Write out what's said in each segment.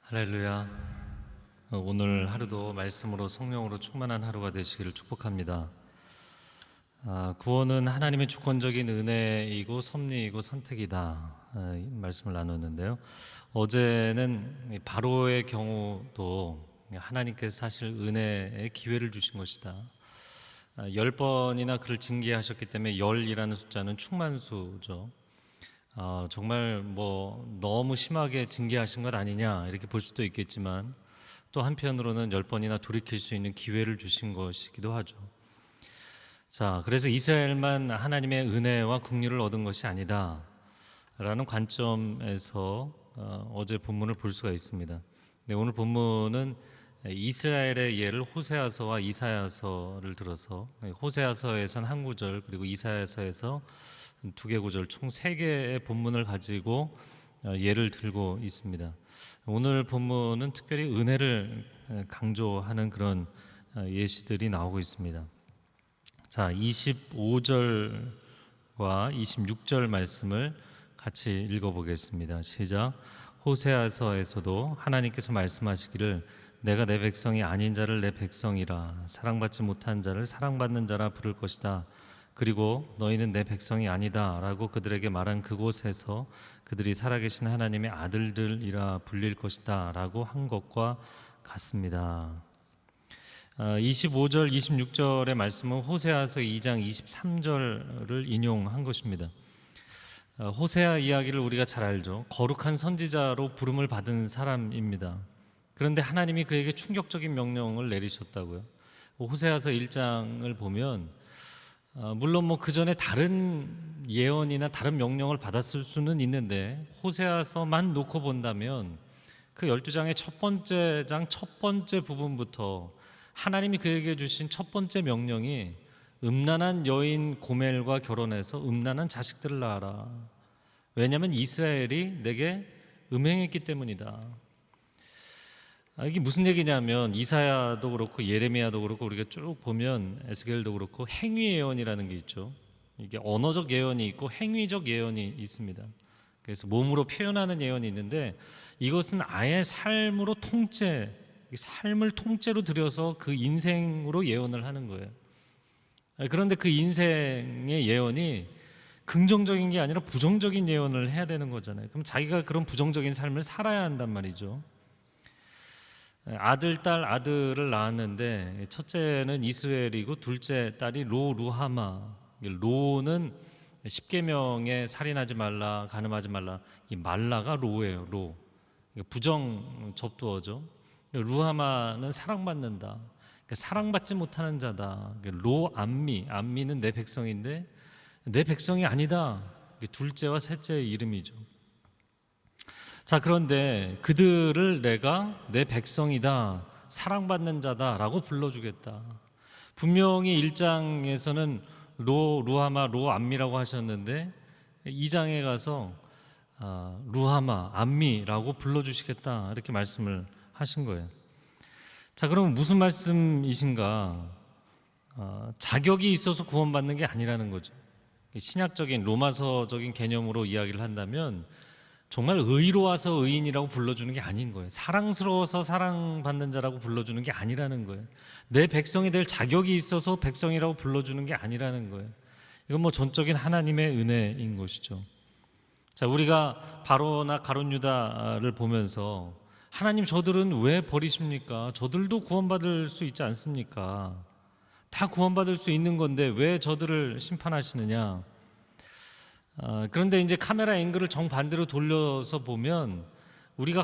할렐루야. 오늘 하루도 말씀으로 성령으로 충만한 하루가 되시기를 축복합니다. 구원은 하나님의 주권적인 은혜이고 섭리이고 선택이다. 이 말씀을 나눴는데요. 어제는 바로의 경우도 하나님께서 사실 은혜의 기회를 주신 것이다. 10번이나 그를 징계하셨기 때문에 10이라는 숫자는 충만수죠. 정말 너무 심하게 징계하신 것 아니냐 이렇게 볼 수도 있겠지만 또 한편으로는 10번이나 돌이킬 수 있는 기회를 주신 것이기도 하죠. 자, 그래서 이스라엘만 하나님의 은혜와 긍휼을 얻은 것이 아니다 라는 관점에서 어제 본문을 볼 수가 있습니다. 네, 오늘 본문은 이스라엘의 예를 호세아서와 이사야서를 들어서 호세아서에선 한 구절 그리고 이사야서에서 두 개 구절 총 세 개의 본문을 가지고 예를 들고 있습니다. 오늘 본문은 특별히 은혜를 강조하는 그런 예시들이 나오고 있습니다. 자, 25절과 26절 말씀을 같이 읽어보겠습니다. 시작. 호세아서에서도 하나님께서 말씀하시기를 내가 내 백성이 아닌 자를 내 백성이라 사랑받지 못한 자를 사랑받는 자라 부를 것이다. 그리고 너희는 내 백성이 아니다 라고 그들에게 말한 그곳에서 그들이 살아계신 하나님의 아들들이라 불릴 것이다 라고 한 것과 같습니다. 25절 26절의 말씀은 호세아서 2장 23절을 인용한 것입니다. 호세아 이야기를 우리가 잘 알죠. 거룩한 선지자로 부름을 받은 사람입니다. 그런데 하나님이 그에게 충격적인 명령을 내리셨다고요. 호세아서 1장을 보면 물론 그 전에 다른 예언이나 다른 명령을 받았을 수는 있는데 호세아서만 놓고 본다면 그 12장의 첫 번째 장 첫 번째 부분부터 하나님이 그에게 주신 첫 번째 명령이 음란한 여인 고멜과 결혼해서 음란한 자식들을 낳아라. 왜냐하면 이스라엘이 내게 음행했기 때문이다. 이게 무슨 얘기냐면 이사야도 그렇고 예레미야도 그렇고 우리가 쭉 보면 에스겔도 그렇고 행위 예언이라는 게 있죠. 이게 언어적 예언이 있고 행위적 예언이 있습니다. 그래서 몸으로 표현하는 예언이 있는데 이것은 아예 삶을 통째로 들여서 그 인생으로 예언을 하는 거예요. 그런데 그 인생의 예언이 긍정적인 게 아니라 부정적인 예언을 해야 되는 거잖아요. 그럼 자기가 그런 부정적인 삶을 살아야 한단 말이죠. 아들, 딸, 아들을 낳았는데 첫째는 이스라엘이고 둘째 딸이 루하마. 로는 십계명에 살인하지 말라, 간음하지 말라. 이 말라가 로예요. 로. 부정 접두어죠. 루하마는 사랑받는다. 사랑받지 못하는 자다. 암미는 내 백성인데 내 백성이 아니다. 둘째와 셋째의 이름이죠. 자, 그런데 그들을 내가 내 백성이다, 사랑받는 자다라고 불러주겠다. 분명히 1장에서는 루하마, 로암미라고 하셨는데 2장에 가서 루하마, 암미라고 불러주시겠다 이렇게 말씀을 하신 거예요. 자, 그러면 무슨 말씀이신가? 자격이 있어서 구원받는 게 아니라는 거죠. 신약적인 로마서적인 개념으로 이야기를 한다면 정말 의로워서 의인이라고 불러주는 게 아닌 거예요. 사랑스러워서 사랑받는 자라고 불러주는 게 아니라는 거예요. 내 백성이 될 자격이 있어서 백성이라고 불러주는 게 아니라는 거예요. 이건 전적인 하나님의 은혜인 것이죠. 자, 우리가 바로나 가룟 유다를 보면서 하나님 저들은 왜 버리십니까? 저들도 구원받을 수 있지 않습니까? 다 구원받을 수 있는 건데 왜 저들을 심판하시느냐? 그런데 이제 카메라 앵글을 정반대로 돌려서 보면 우리가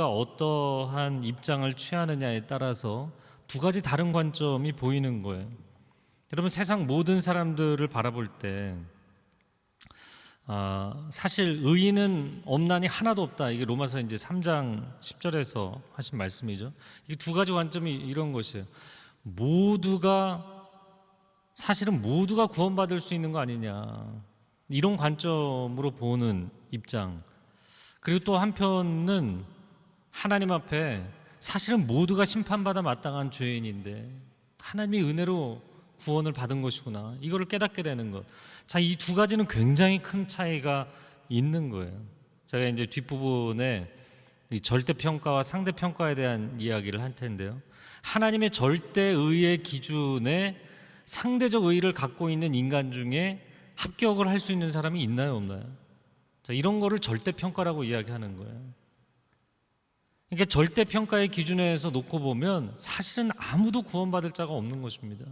어떠한 입장을 취하느냐에 따라서 두 가지 다른 관점이 보이는 거예요. 여러분, 세상 모든 사람들을 바라볼 때 사실 의인은 없나니 하나도 없다. 이게 로마서 이제 3장 10절에서 하신 말씀이죠. 이 두 가지 관점이 이런 것이에요. 사실은 모두가 구원받을 수 있는 거 아니냐, 이런 관점으로 보는 입장. 그리고 또 한편은 하나님 앞에 사실은 모두가 심판받아 마땅한 죄인인데 하나님의 은혜로 구원을 받은 것이구나, 이거를 깨닫게 되는 것. 자, 이 두 가지는 굉장히 큰 차이가 있는 거예요. 제가 이제 뒷부분에 이 절대평가와 상대평가에 대한 이야기를 할 텐데요. 하나님의 절대의의 기준에 상대적 의의를 갖고 있는 인간 중에 합격을 할 수 있는 사람이 있나요, 없나요? 자, 이런 거를 절대평가라고 이야기하는 거예요. 그러니까 절대평가의 기준에서 놓고 보면 사실은 아무도 구원받을 자가 없는 것입니다.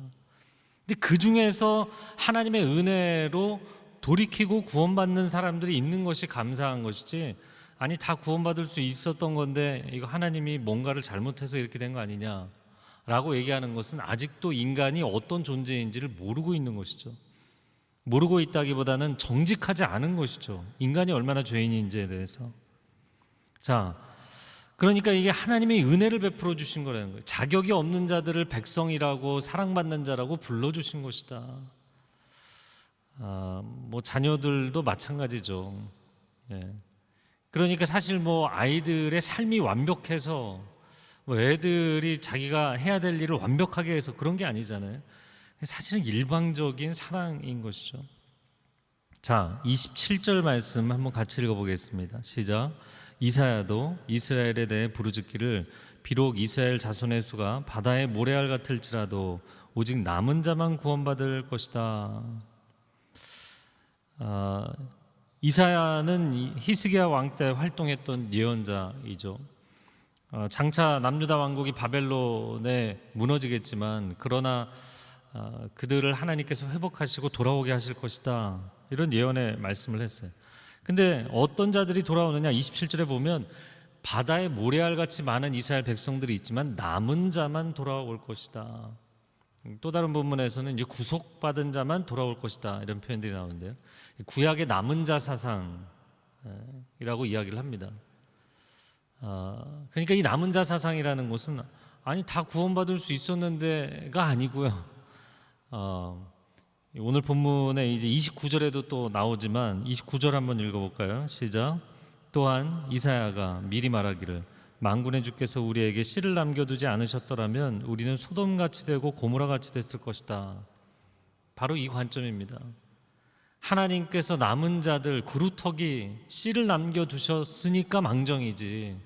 근데 그 중에서 하나님의 은혜로 돌이키고 구원받는 사람들이 있는 것이 감사한 것이지, 아니 다 구원받을 수 있었던 건데 이거 하나님이 뭔가를 잘못해서 이렇게 된 거 아니냐라고 얘기하는 것은 아직도 인간이 어떤 존재인지를 모르고 있는 것이죠. 모르고 있다기보다는 정직하지 않은 것이죠. 인간이 얼마나 죄인인지에 대해서. 자, 그러니까 이게 하나님의 은혜를 베풀어 주신 거라는 거예요. 자격이 없는 자들을 백성이라고 사랑받는 자라고 불러주신 것이다. 뭐 자녀들도 마찬가지죠. 예. 그러니까 사실 뭐 아이들의 삶이 완벽해서 뭐 애들이 자기가 해야 될 일을 완벽하게 해서 그런 게 아니잖아요. 사실은 일방적인 사랑인 것이죠. 자, 27절 말씀 한번 같이 읽어보겠습니다. 시작. 이사야도 이스라엘에 대해 부르짖기를 비록 이스라엘 자손의 수가 바다의 모래알 같을지라도 오직 남은 자만 구원받을 것이다. 이사야는 히스기야 왕 때 활동했던 예언자이죠. 장차 남유다 왕국이 바벨론에 무너지겠지만 그러나 그들을 하나님께서 회복하시고 돌아오게 하실 것이다, 이런 예언의 말씀을 했어요. 근데 어떤 자들이 돌아오느냐, 27절에 보면 바다에 모래알같이 많은 이스라엘 백성들이 있지만 남은 자만 돌아올 것이다. 또 다른 본문에서는 이제 구속받은 자만 돌아올 것이다, 이런 표현들이 나오는데요. 구약의 남은 자 사상이라고 이야기를 합니다. 그러니까 이 남은 자 사상이라는 것은 아니 다 구원받을 수 있었는데가 아니고요. 오늘 본문에 이제 29절에도 또 나오지만 29절 한번 읽어볼까요? 시작. 또한 이사야가 미리 말하기를 만군의 주께서 우리에게 씨를 남겨두지 않으셨더라면 우리는 소돔같이 되고 고모라같이 됐을 것이다. 바로 이 관점입니다. 하나님께서 남은 자들 그루터기 씨를 남겨두셨으니까 망정이지,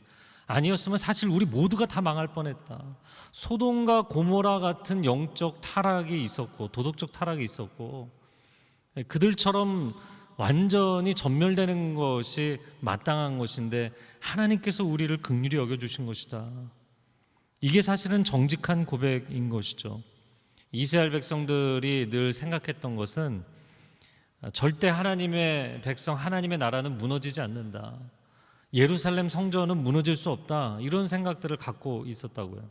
아니었으면 사실 우리 모두가 다 망할 뻔했다. 소돔과 고모라 같은 영적 타락이 있었고 도덕적 타락이 있었고 그들처럼 완전히 전멸되는 것이 마땅한 것인데 하나님께서 우리를 긍휼히 여겨주신 것이다. 이게 사실은 정직한 고백인 것이죠. 이스라엘 백성들이 늘 생각했던 것은 절대 하나님의 백성, 하나님의 나라는 무너지지 않는다, 예루살렘 성전은 무너질 수 없다, 이런 생각들을 갖고 있었다고요.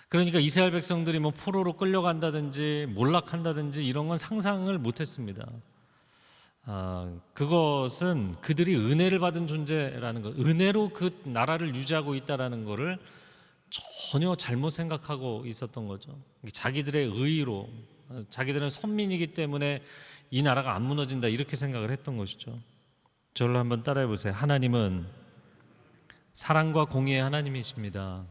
그러니까 이스라엘 백성들이 뭐 포로로 끌려간다든지 몰락한다든지 이런 건 상상을 못했습니다. 그것은 그들이 은혜를 받은 존재라는 것, 은혜로 그 나라를 유지하고 있다라는 것을 전혀 잘못 생각하고 있었던 거죠. 자기들의 의의로, 자기들은 선민이기 때문에 이 나라가 안 무너진다, 이렇게 생각을 했던 것이죠. 저를 한번 따라해 보세요. 하나님은 사랑과 공의의 하나님이십니다.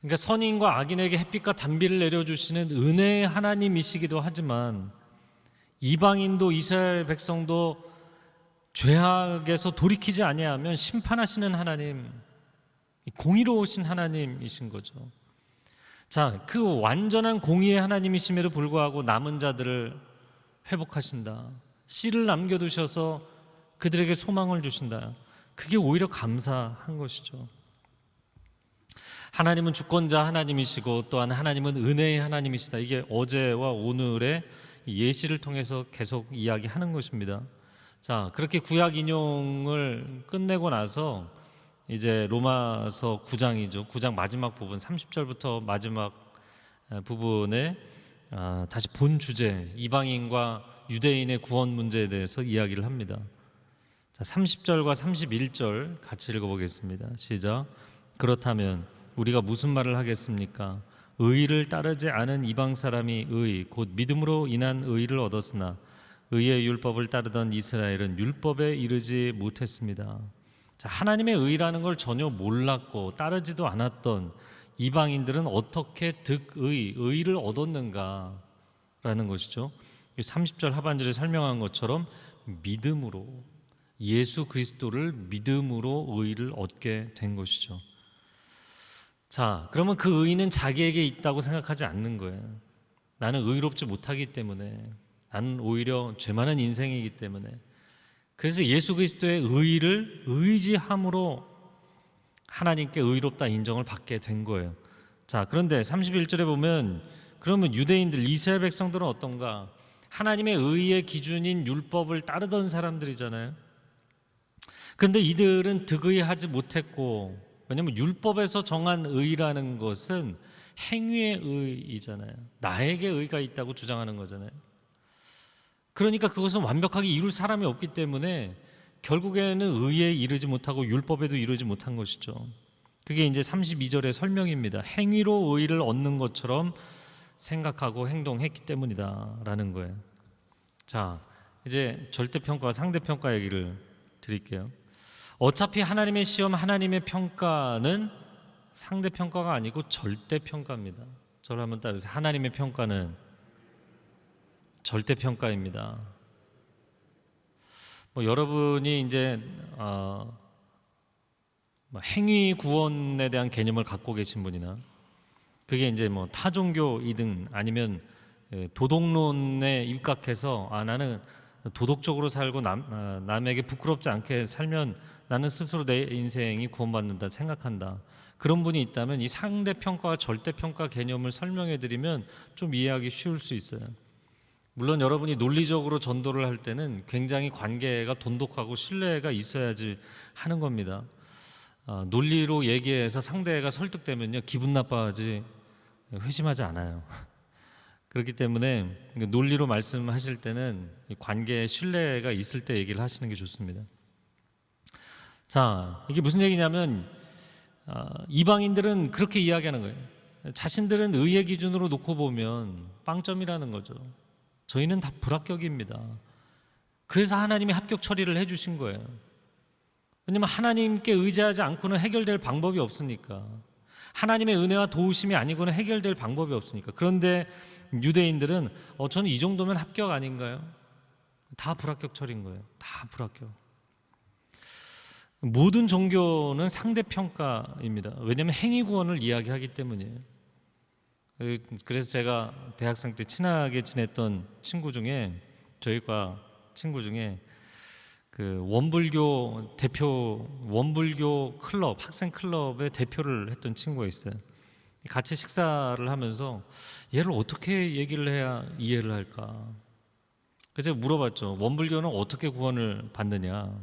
그러니까 선인과 악인에게 햇빛과 단비를 내려주시는 은혜의 하나님이시기도 하지만 이방인도 이스라엘 백성도 죄악에서 돌이키지 아니하면 심판하시는 하나님, 공의로우신 하나님이신 거죠. 자, 그 완전한 공의의 하나님이심에도 불구하고 남은 자들을 회복하신다, 씨를 남겨두셔서 그들에게 소망을 주신다, 그게 오히려 감사한 것이죠. 하나님은 주권자 하나님이시고 또한 하나님은 은혜의 하나님이시다, 이게 어제와 오늘의 예시를 통해서 계속 이야기하는 것입니다. 자, 그렇게 구약 인용을 끝내고 나서 이제 로마서 9장이죠. 9장 마지막 부분 30절부터 마지막 부분에 다시 본 주제, 이방인과 유대인의 구원 문제에 대해서 이야기를 합니다. 자, 30절과 31절 같이 읽어보겠습니다. 시작. 그렇다면 우리가 무슨 말을 하겠습니까? 의를 따르지 않은 이방 사람이 의, 곧 믿음으로 인한 의를 얻었으나 의의 율법을 따르던 이스라엘은 율법에 이르지 못했습니다. 자, 하나님의 의라는 걸 전혀 몰랐고 따르지도 않았던 이방인들은 어떻게 의를 얻었는가라는 것이죠. 30절 하반절에 설명한 것처럼 믿음으로, 예수 그리스도를 믿음으로 의를 얻게 된 것이죠. 자, 그러면 그 의는 자기에게 있다고 생각하지 않는 거예요. 나는 의롭지 못하기 때문에, 나는 오히려 죄 많은 인생이기 때문에. 그래서 예수 그리스도의 의를 의지함으로 하나님께 의롭다 인정을 받게 된 거예요. 자, 그런데 31절에 보면 그러면 유대인들, 이스라엘 백성들은 어떤가? 하나님의 의의 기준인 율법을 따르던 사람들이잖아요. 그런데 이들은 득의하지 못했고, 왜냐하면 율법에서 정한 의라는 것은 행위의 의이잖아요. 나에게 의가 있다고 주장하는 거잖아요. 그러니까 그것은 완벽하게 이룰 사람이 없기 때문에 결국에는 의에 이르지 못하고 율법에도 이르지 못한 것이죠. 그게 이제 32절의 설명입니다. 행위로 의를 얻는 것처럼 생각하고 행동했기 때문이다 라는 거예요. 자, 이제 절대평가와 상대평가 얘기를 드릴게요. 어차피 하나님의 시험, 하나님의 평가는 상대평가가 아니고 절대평가입니다. 저를 한번 따라해보세요. 하나님의 평가는 절대평가입니다. 여러분이 이제 행위 구원에 대한 개념을 갖고 계신 분이나, 그게 이제 타종교이든 아니면 도덕론에 입각해서 나는 도덕적으로 살고 남에게 부끄럽지 않게 살면 나는 스스로 내 인생이 구원받는다 생각한다, 그런 분이 있다면 이 상대평가와 절대평가 개념을 설명해 드리면 좀 이해하기 쉬울 수 있어요. 물론 여러분이 논리적으로 전도를 할 때는 굉장히 관계가 돈독하고 신뢰가 있어야지 하는 겁니다. 논리로 얘기해서 상대가 설득되면요, 기분 나빠하지 회심하지 않아요. 그렇기 때문에 논리로 말씀하실 때는 관계에 신뢰가 있을 때 얘기를 하시는 게 좋습니다. 자, 이게 무슨 얘기냐면 이방인들은 그렇게 이야기하는 거예요. 자신들은 의의 기준으로 놓고 보면 빵점이라는 거죠. 저희는 다 불합격입니다. 그래서 하나님이 합격 처리를 해주신 거예요. 왜냐하면 하나님께 의지하지 않고는 해결될 방법이 없으니까. 하나님의 은혜와 도우심이 아니고는 해결될 방법이 없으니까. 그런데 유대인들은 저는 이 정도면 합격 아닌가요? 다 불합격 처리인 거예요. 다 불합격. 모든 종교는 상대평가입니다. 왜냐하면 행위구원을 이야기하기 때문이에요. 그래서 제가 대학생 때 친하게 지냈던 친구 중에, 저희과 친구 중에 그 원불교 클럽, 학생 클럽의 대표를 했던 친구가 있어요. 같이 식사를 하면서 얘를 어떻게 얘기를 해야 이해를 할까? 그래서 제가 물어봤죠. 원불교는 어떻게 구원을 받느냐?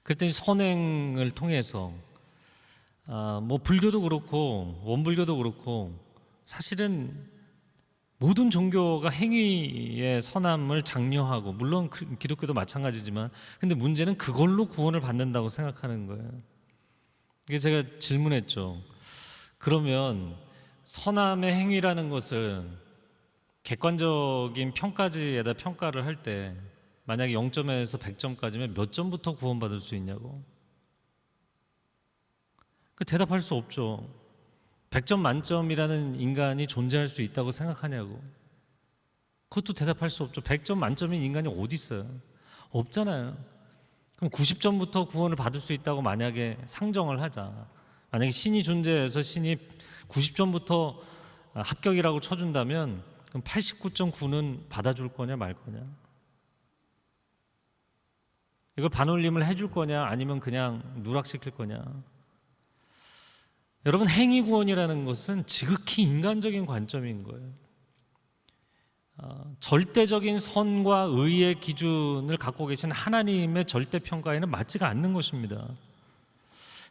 그랬더니 선행을 통해서, 불교도 그렇고 원불교도 그렇고 사실은 모든 종교가 행위의 선함을 장려하고, 물론 기독교도 마찬가지지만, 근데 문제는 그걸로 구원을 받는다고 생각하는 거예요. 이게 제가 질문했죠. 그러면 선함의 행위라는 것을 객관적인 평가지에다 평가를 할 때 만약에 0점에서 100점까지면 몇 점부터 구원받을 수 있냐고. 대답할 수 없죠. 100점 만점이라는 인간이 존재할 수 있다고 생각하냐고. 그것도 대답할 수 없죠. 100점 만점인 인간이 어디 있어요? 없잖아요. 그럼 90점부터 구원을 받을 수 있다고 만약에 상정을 하자. 만약에 신이 존재해서 신이 90점부터 합격이라고 쳐준다면 그럼 89.9는 받아줄 거냐 말 거냐? 이걸 반올림을 해줄 거냐 아니면 그냥 누락시킬 거냐? 여러분, 행위구원이라는 것은 지극히 인간적인 관점인 거예요. 절대적인 선과 의의 기준을 갖고 계신 하나님의 절대평가에는 맞지가 않는 것입니다.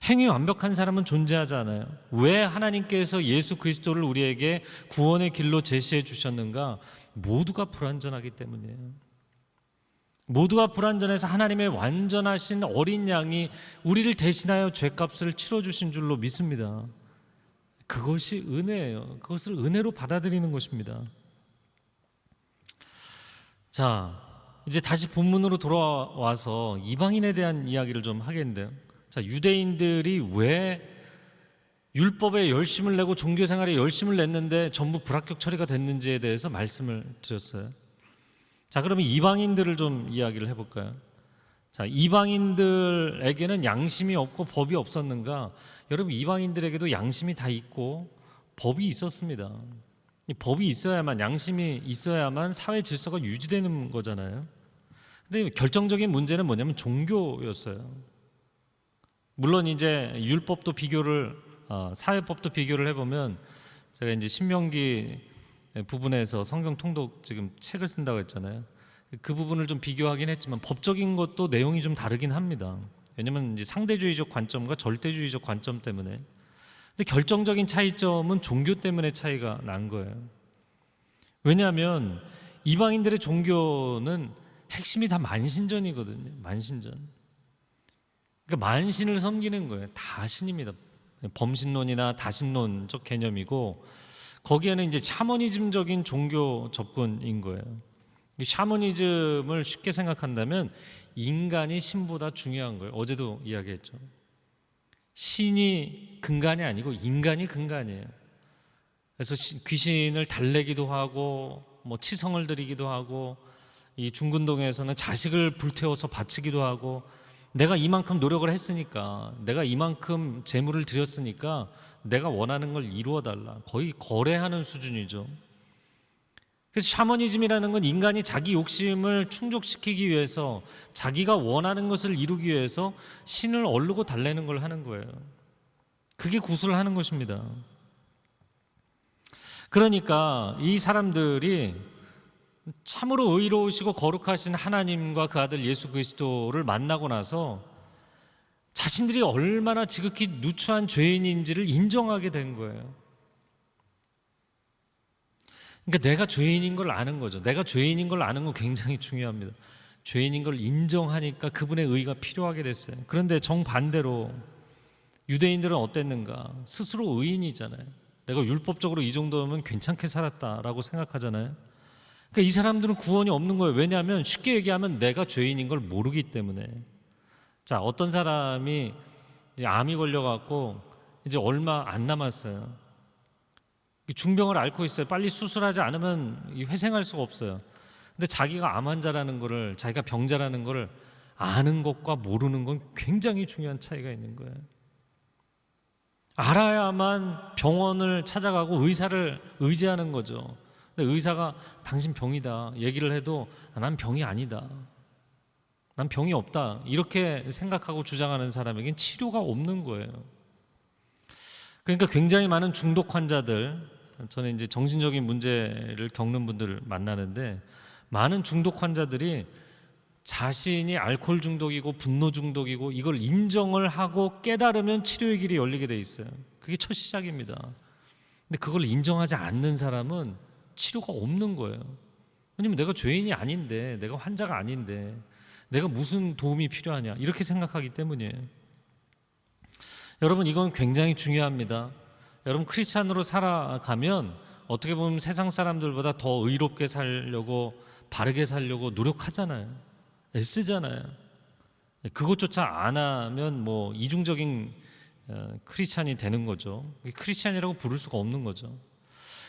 행위 완벽한 사람은 존재하지 않아요. 왜 하나님께서 예수 그리스도를 우리에게 구원의 길로 제시해 주셨는가? 모두가 불완전하기 때문이에요. 모두가 불완전해서 하나님의 완전하신 어린 양이 우리를 대신하여 죄값을 치러주신 줄로 믿습니다. 그것이 은혜예요. 그것을 은혜로 받아들이는 것입니다. 자, 이제 다시 본문으로 돌아와서 이방인에 대한 이야기를 좀 하겠는데요. 자, 유대인들이 왜 율법에 열심을 내고 종교생활에 열심을 냈는데 전부 불합격 처리가 됐는지에 대해서 말씀을 드렸어요. 자, 그러면 이방인들을 좀 이야기를 해볼까요? 자, 이방인들에게는 양심이 없고 법이 없었는가? 여러분, 이방인들에게도 양심이 다 있고 법이 있었습니다. 이 법이 있어야만, 양심이 있어야만 사회 질서가 유지되는 거잖아요. 근데 결정적인 문제는 뭐냐면 종교였어요. 물론 이제 율법도 비교를 사회법도 비교를 해보면, 제가 이제 신명기 부분에서 성경 통독 지금 책을 쓴다고 했잖아요. 그 부분을 좀 비교하긴 했지만 법적인 것도 내용이 좀 다르긴 합니다. 왜냐면 이제 상대주의적 관점과 절대주의적 관점 때문에. 근데 결정적인 차이점은 종교 때문에 차이가 난 거예요. 왜냐하면 이방인들의 종교는 핵심이 다 만신전이거든요. 만신전. 그러니까 만신을 섬기는 거예요. 다신입니다. 범신론이나 다신론적 개념이고, 거기에는 이제 샤머니즘적인 종교 접근인 거예요. 이 샤머니즘을 쉽게 생각한다면 인간이 신보다 중요한 거예요. 어제도 이야기했죠. 신이 근간이 아니고 인간이 근간이에요. 그래서 귀신을 달래기도 하고 뭐 치성을 드리기도 하고, 이 중근동에서는 자식을 불태워서 바치기도 하고, 내가 이만큼 노력을 했으니까, 내가 이만큼 재물을 드렸으니까 내가 원하는 걸 이루어 달라. 거의 거래하는 수준이죠. 그래서 샤머니즘이라는 건 인간이 자기 욕심을 충족시키기 위해서, 자기가 원하는 것을 이루기 위해서 신을 얼르고 달래는 걸 하는 거예요. 그게 구슬을 하는 것입니다. 그러니까 이 사람들이 참으로 의로우시고 거룩하신 하나님과 그 아들 예수 그리스도를 만나고 나서 자신들이 얼마나 지극히 누추한 죄인인지를 인정하게 된 거예요. 그러니까 내가 죄인인 걸 아는 거죠. 내가 죄인인 걸 아는 건 굉장히 중요합니다. 죄인인 걸 인정하니까 그분의 의가 필요하게 됐어요. 그런데 정반대로 유대인들은 어땠는가? 스스로 의인이잖아요. 내가 율법적으로 이 정도면 괜찮게 살았다라고 생각하잖아요. 그러니까 이 사람들은 구원이 없는 거예요. 왜냐하면 쉽게 얘기하면 내가 죄인인 걸 모르기 때문에. 자, 어떤 사람이 이제 암이 걸려갖고 이제 얼마 안 남았어요. 중병을 앓고 있어요. 빨리 수술하지 않으면 회생할 수가 없어요. 근데 자기가 암 환자라는 거를, 자기가 병자라는 거를 아는 것과 모르는 건 굉장히 중요한 차이가 있는 거예요. 알아야만 병원을 찾아가고 의사를 의지하는 거죠. 근데 의사가 당신 병이다 얘기를 해도 난 병이 아니다, 난 병이 없다 이렇게 생각하고 주장하는 사람에겐 치료가 없는 거예요. 그러니까 굉장히 많은 중독 환자들, 저는 이제 정신적인 문제를 겪는 분들을 만나는데, 많은 중독 환자들이 자신이 알코올 중독이고 분노 중독이고 이걸 인정을 하고 깨달으면 치료의 길이 열리게 돼 있어요. 그게 첫 시작입니다. 근데 그걸 인정하지 않는 사람은 치료가 없는 거예요. 왜냐면 내가 죄인이 아닌데, 내가 환자가 아닌데 내가 무슨 도움이 필요하냐 이렇게 생각하기 때문이에요. 여러분, 이건 굉장히 중요합니다. 여러분, 크리스찬으로 살아가면 어떻게 보면 세상 사람들보다 더 의롭게 살려고, 바르게 살려고 노력하잖아요. 애쓰잖아요. 그것조차 안 하면 뭐 이중적인 크리스찬이 되는 거죠. 크리스찬이라고 부를 수가 없는 거죠.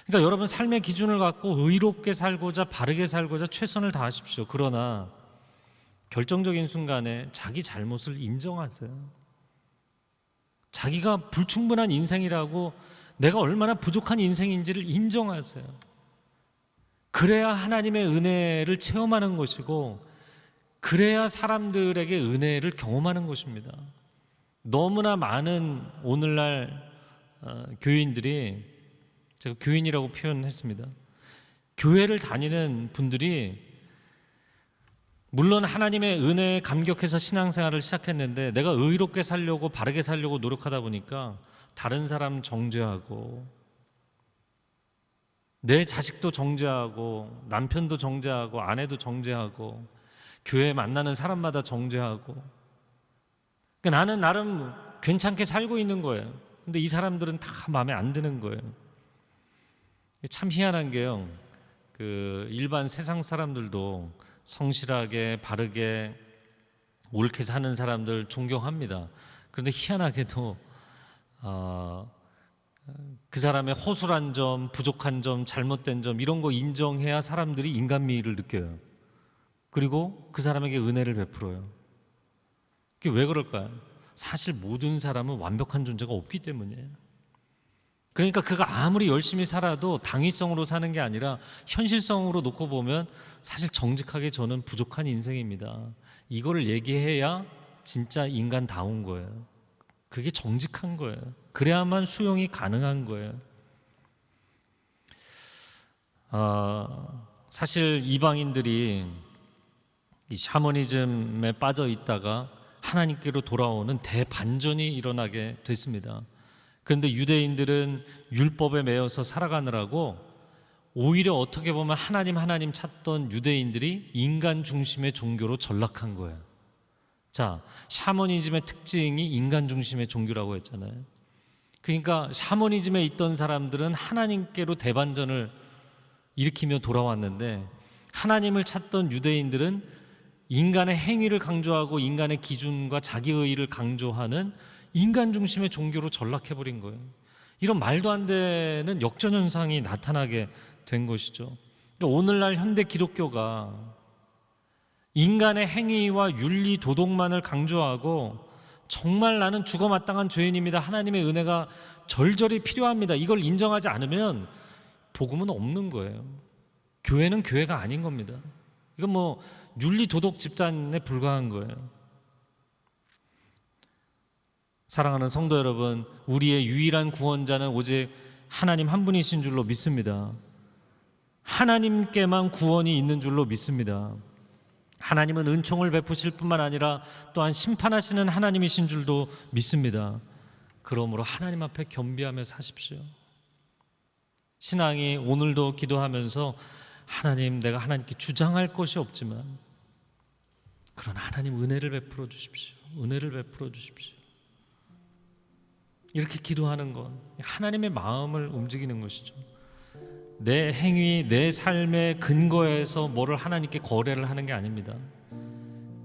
그러니까 여러분, 삶의 기준을 갖고 의롭게 살고자, 바르게 살고자 최선을 다하십시오. 그러나 결정적인 순간에 자기 잘못을 인정하세요. 자기가 불충분한 인생이라고, 내가 얼마나 부족한 인생인지를 인정하세요. 그래야 하나님의 은혜를 체험하는 것이고, 그래야 사람들에게 은혜를 경험하는 것입니다. 너무나 많은 오늘날 교인들이, 제가 교인이라고 표현했습니다. 교회를 다니는 분들이 물론 하나님의 은혜에 감격해서 신앙생활을 시작했는데, 내가 의롭게 살려고, 바르게 살려고 노력하다 보니까 다른 사람 정죄하고, 내 자식도 정죄하고, 남편도 정죄하고, 아내도 정죄하고, 교회 만나는 사람마다 정죄하고, 그러니까 나는 나름 괜찮게 살고 있는 거예요. 근데 이 사람들은 다 마음에 안 드는 거예요. 참 희한한 게요, 그 일반 세상 사람들도 성실하게 바르게 옳게 사는 사람들 존경합니다. 그런데 희한하게도 그 사람의 허술한 점, 부족한 점, 잘못된 점 이런 거 인정해야 사람들이 인간미를 느껴요. 그리고 그 사람에게 은혜를 베풀어요. 그게 왜 그럴까요? 사실 모든 사람은 완벽한 존재가 없기 때문이에요. 그러니까 그가 아무리 열심히 살아도 당위성으로 사는 게 아니라 현실성으로 놓고 보면 사실 정직하게 저는 부족한 인생입니다. 이거를 얘기해야 진짜 인간다운 거예요. 그게 정직한 거예요. 그래야만 수용이 가능한 거예요. 사실 이방인들이 이 샤머니즘에 빠져 있다가 하나님께로 돌아오는 대반전이 일어나게 됐습니다. 그런데 유대인들은 율법에 매여서 살아가느라고 오히려 어떻게 보면 하나님 찾던 유대인들이 인간 중심의 종교로 전락한 거예요. 자, 샤머니즘의 특징이 인간 중심의 종교라고 했잖아요. 그러니까 샤머니즘에 있던 사람들은 하나님께로 대반전을 일으키며 돌아왔는데, 하나님을 찾던 유대인들은 인간의 행위를 강조하고 인간의 기준과 자기의의를 강조하는 인간 중심의 종교로 전락해버린 거예요. 이런 말도 안 되는 역전현상이 나타나게 된 것이죠. 그러니까 오늘날 현대 기독교가 인간의 행위와 윤리, 도덕만을 강조하고 정말 나는 죽어 마땅한 죄인입니다, 하나님의 은혜가 절절히 필요합니다, 이걸 인정하지 않으면 복음은 없는 거예요. 교회는 교회가 아닌 겁니다. 이건 뭐 윤리 도덕 집단에 불과한 거예요. 사랑하는 성도 여러분, 우리의 유일한 구원자는 오직 하나님 한 분이신 줄로 믿습니다. 하나님께만 구원이 있는 줄로 믿습니다. 하나님은 은총을 베푸실 뿐만 아니라 또한 심판하시는 하나님이신 줄도 믿습니다. 그러므로 하나님 앞에 겸비하며 사십시오. 신앙이 오늘도 기도하면서 하나님, 내가 하나님께 주장할 것이 없지만 그러나 하나님 은혜를 베풀어 주십시오. 은혜를 베풀어 주십시오. 이렇게 기도하는 건 하나님의 마음을 움직이는 것이죠. 내 행위, 내 삶의 근거에서 뭐를 하나님께 거래를 하는 게 아닙니다.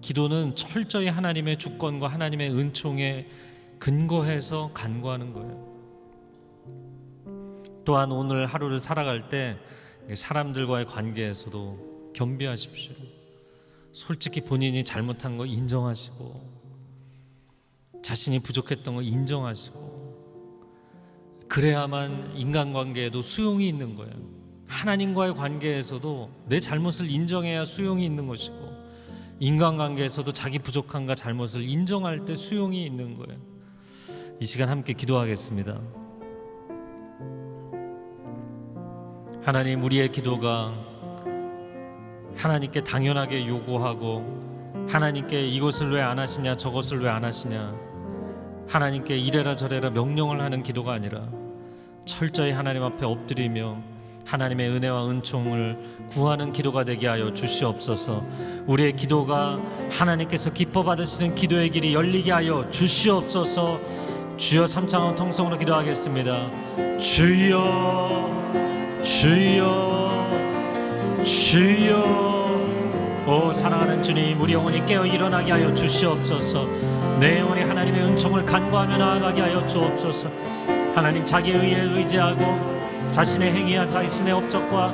기도는 철저히 하나님의 주권과 하나님의 은총에 근거해서 간구하는 거예요. 또한 오늘 하루를 살아갈 때 사람들과의 관계에서도 겸비하십시오. 솔직히 본인이 잘못한 거 인정하시고, 자신이 부족했던 거 인정하시고, 그래야만 인간관계에도 수용이 있는 거예요. 하나님과의 관계에서도 내 잘못을 인정해야 수용이 있는 것이고, 인간관계에서도 자기 부족함과 잘못을 인정할 때 수용이 있는 거예요. 이 시간 함께 기도하겠습니다. 하나님, 우리의 기도가 하나님께 당연하게 요구하고 하나님께 이것을 왜 안 하시냐, 저것을 왜 안 하시냐, 하나님께 이래라 저래라 명령을 하는 기도가 아니라 철저히 하나님 앞에 엎드리며 하나님의 은혜와 은총을 구하는 기도가 되게 하여 주시옵소서. 우리의 기도가 하나님께서 기뻐 받으시는 기도의 길이 열리게 하여 주시옵소서. 주여, 삼창원 통성으로 기도하겠습니다. 주여, 주여, 주여. 오 사랑하는 주님, 우리 영혼이 깨어 일어나게 하여 주시옵소서. 내 영혼이 하나님의 은총을 간구하며 나아가게 하여 주옵소서. 하나님, 자기의 의에 의지하고 자신의 행위와 자신의 업적과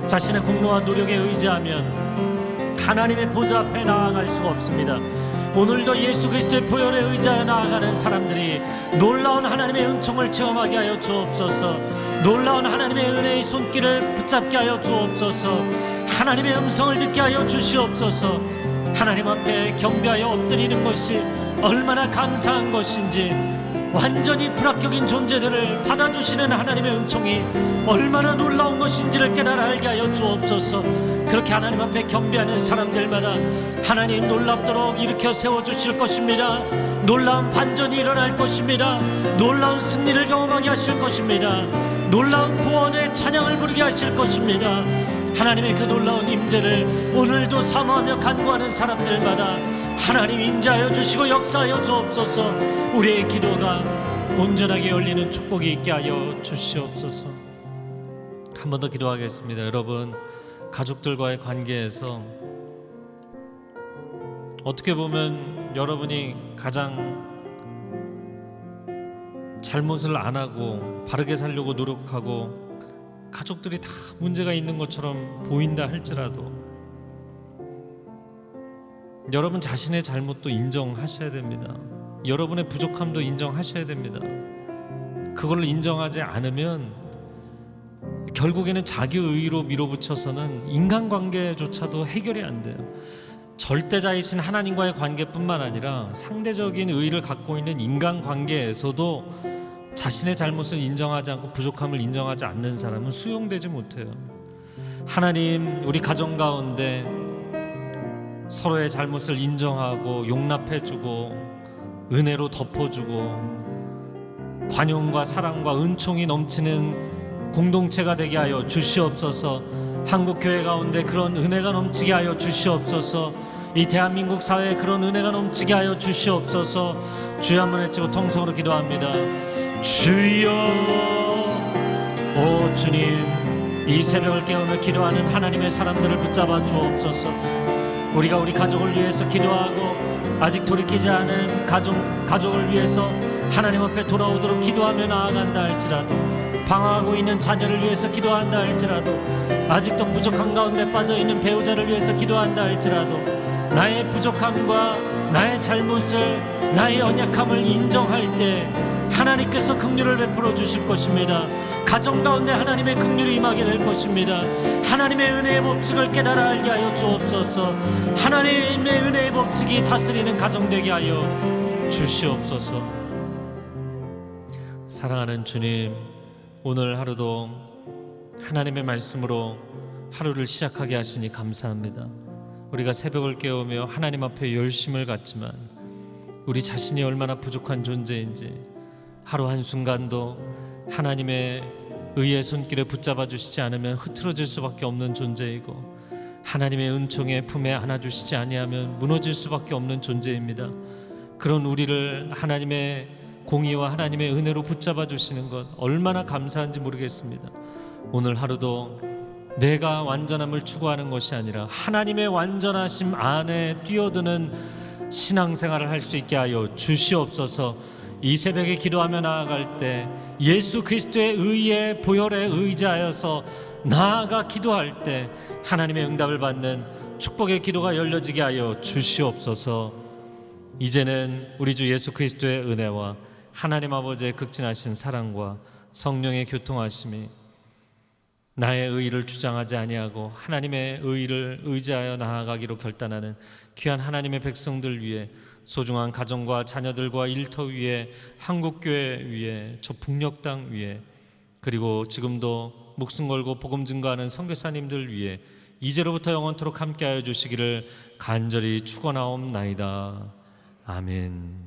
자신의 공로와 노력에 의지하면 하나님의 보좌 앞에 나아갈 수가 없습니다. 오늘도 예수 그리스도의 보혈에 의지하여 나아가는 사람들이 놀라운 하나님의 은총을 체험하게 하여 주옵소서. 놀라운 하나님의 은혜의 손길을 붙잡게 하여 주옵소서. 하나님의 음성을 듣게 하여 주시옵소서. 하나님 앞에 겸비하여 엎드리는 것이 얼마나 감사한 것인지, 완전히 불합격인 존재들을 받아주시는 하나님의 은총이 얼마나 놀라운 것인지를 깨달아 알게 하여 주옵소서. 그렇게 하나님 앞에 겸비하는 사람들마다 하나님 놀랍도록 일으켜 세워주실 것입니다. 놀라운 반전이 일어날 것입니다. 놀라운 승리를 경험하게 하실 것입니다. 놀라운 구원의 찬양을 부르게 하실 것입니다. 하나님의 그 놀라운 임재를 오늘도 사모하며 간구하는 사람들마다 하나님 임재하여 주시고 역사하여 주옵소서. 우리의 기도가 온전하게 열리는 축복이 있게 하여 주시옵소서. 한 번 더 기도하겠습니다. 여러분, 가족들과의 관계에서 어떻게 보면 여러분이 가장 잘못을 안 하고 바르게 살려고 노력하고 가족들이 다 문제가 있는 것처럼 보인다 할지라도 여러분 자신의 잘못도 인정하셔야 됩니다. 여러분의 부족함도 인정하셔야 됩니다. 그걸 인정하지 않으면 결국에는 자기 의로 밀어붙여서는 인간관계조차도 해결이 안 돼요. 절대자이신 하나님과의 관계뿐만 아니라 상대적인 의의를 갖고 있는 인간관계에서도 자신의 잘못을 인정하지 않고 부족함을 인정하지 않는 사람은 수용되지 못해요. 하나님, 우리 가정 가운데 서로의 잘못을 인정하고 용납해주고 은혜로 덮어주고 관용과 사랑과 은총이 넘치는 공동체가 되게 하여 주시옵소서. 한국교회 가운데 그런 은혜가 넘치게 하여 주시옵소서. 이 대한민국 사회에 그런 은혜가 넘치게 하여 주시옵소서. 주여 한번 외치고 통성으로 기도합니다. 주여, 오 주님, 이 새벽을 깨우며 기도하는 하나님의 사람들을 붙잡아 주옵소서. 우리가 우리 가족을 위해서 기도하고 아직 돌이키지 않은 가족을 위해서 하나님 앞에 돌아오도록 기도하며 나아간다 할지라도, 방황하고 있는 자녀를 위해서 기도한다 할지라도, 아직도 부족한 가운데 빠져있는 배우자를 위해서 기도한다 할지라도, 나의 부족함과 나의 잘못을, 나의 연약함을 인정할 때 하나님께서 긍휼을 베풀어 주실 것입니다. 가정 가운데 하나님의 긍휼이 임하게 될 것입니다. 하나님의 은혜의 법칙을 깨달아 알게 하여 주옵소서. 하나님의 은혜의 법칙이 다스리는 가정 되게 하여 주시옵소서. 사랑하는 주님, 오늘 하루도 하나님의 말씀으로 하루를 시작하게 하시니 감사합니다. 우리가 새벽을 깨우며 하나님 앞에 열심을 갖지만 우리 자신이 얼마나 부족한 존재인지 하루 한순간도 하나님의 의의 손길에 붙잡아 주시지 않으면 흐트러질 수밖에 없는 존재이고, 하나님의 은총의 품에 안아주시지 아니하면 무너질 수밖에 없는 존재입니다. 그런 우리를 하나님의 공의와 하나님의 은혜로 붙잡아 주시는 것 얼마나 감사한지 모르겠습니다. 오늘 하루도 내가 완전함을 추구하는 것이 아니라 하나님의 완전하심 안에 뛰어드는 신앙생활을 할 수 있게 하여 주시옵소서. 이 새벽에 기도하며 나아갈 때 예수 그리스도의 의의 보혈에 의지하여서 나아가 기도할 때 하나님의 응답을 받는 축복의 기도가 열려지게 하여 주시옵소서. 이제는 우리 주 예수 그리스도의 은혜와 하나님 아버지의 극진하신 사랑과 성령의 교통하심이 나의 의의를 주장하지 아니하고 하나님의 의의를 의지하여 나아가기로 결단하는 귀한 하나님의 백성들 위해, 소중한 가정과 자녀들과 일터 위에, 한국교회 위에, 저 북녘 땅 위에, 그리고 지금도 목숨 걸고 복음 증거하는 선교사님들 위해 이제로부터 영원토록 함께하여 주시기를 간절히 축원하옵나이다. 아멘.